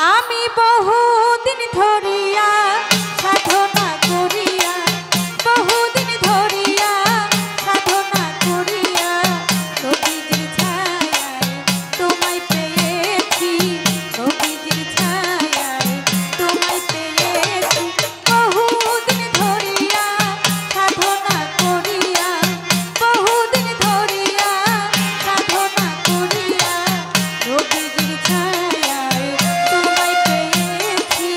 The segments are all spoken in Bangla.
আমি বহুদিন ধরিয়া সাধনা করিয়া, বহুদিন ধরিয়া সাধনা করিয়া, নবীজির ছায়ায় তোমায় পেয়েছি, নবীজির ছায়ায় তোমায় পেয়েছি। বহুদিন ধরিয়া সাধনা করিয়া, বহুদিন ধরিয়া সাধনা করিয়া, নবীজির ছায়ায় তোমায় পেয়েছি,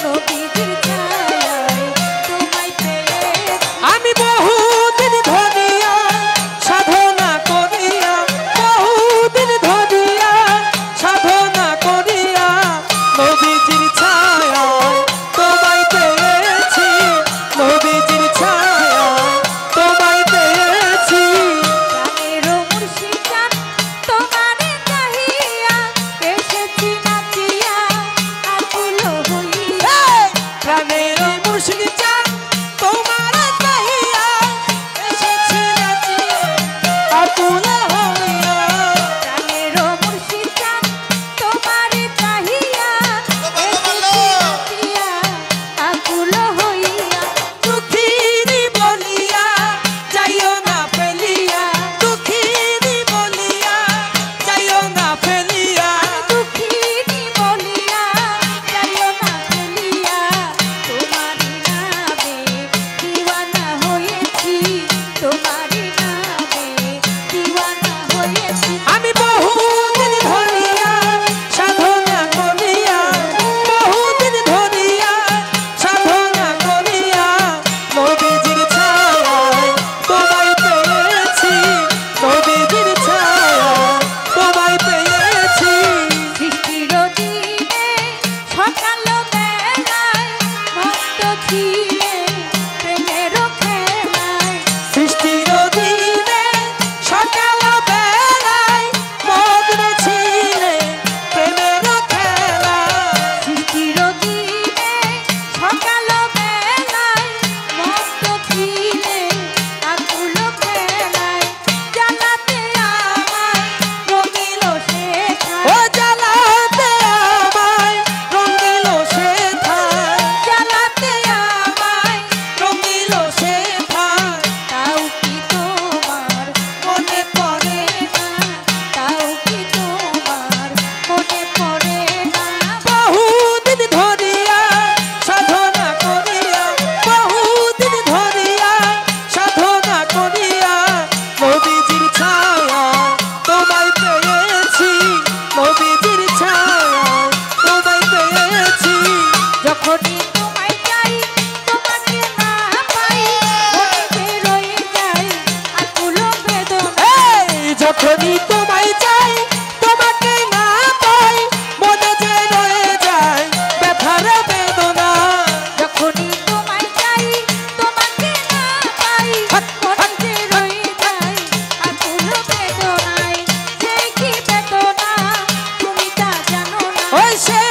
নবীজির ছায়ায় তোমায় পেয়েছি। আমি বহুদিন ধরিয়া সাধনা করিয়া, বহুদিন ধরিয়া সাধনা করিয়া, নবীজির ছায়ায় তোমায় পেয়েছি, নবীজির ছায়ায় তোমায় পেয়েছি। প্রাণেরও মুর্শিদ জান তোমারে চাহিয়া, এসেছি নাচিয়া আকুল হইয়া। প্রাণের মুর্শিদ চান তোমার চাহিয়া, এসেছি নাচিয়া আকুল হইয়া। প্রাণেরও মুর্শিদ জান তোমারে চাহিয়া, এসেছি নাচিয়া আকুল হইয়া। দুঃখিনী বলিয়া যাইও না ফেলিয়া, দুঃখিনী বলিয়া যাইও না ফেলিয়া। দুঃখিনী বলিয়া যাইও না ফেলিয়া, তোমারই নামে দিওয়ানা হয়েছি, তোমারই নামে দিওয়ানা হয়েছি। আমি বহুদিন ধরিয়া সাধনা করিয়া, বহুদিন ধরিয়া সাধনা করিয়া, নবীজির ছায়ায় তোমায় পেয়েছি, নবীজির ছায়ায় তোমায় পেয়েছি। সৃষ্টির দিনে সকাল বেলায় ভক্ত ছিলে প্রেমের খেলায়, সৃষ্টির দিনে সকাল বেলায় মগ্ন ছিলে প্রেমের খেলা। সৃষ্টির দিনে সকাল বেলায় ভক্ত ছিলে আকুল খেলায়। জ্বালাতে আমায় রঙিল ও শেখায়, জ্বালাতে আমায় রঙিল শেখায়, জ্বালাতে আমায় রঙিল শেখায়। তাও কি তোমার মনে পড়ে না, তাও কি তোমার মনে পড়ে না। বহুদিন ধরিয়া সাধনা করিয়া, বহুদিন ধরিয়া সাধনা করিয়া, নবীজির ছায়ায় তোমায় পেয়েছি, নবীজির ছায়ায় তোমায় পেয়েছি। যখনই তোমায় চাই তোমাকে না পাই, মনেতে রয়ে যায় আকুল বেদনা। এই যখনই তোমায় চাই তোমাকে না পাই, মনে যে রয়ে যায় ব্যথার বেদনা। যখনই তোমায় চাই তোমাকে না পাই, মনেতে রয়ে যায় আকুল বেদনায়। সে কি বেদনা তুমি তা জানো না, ওই সে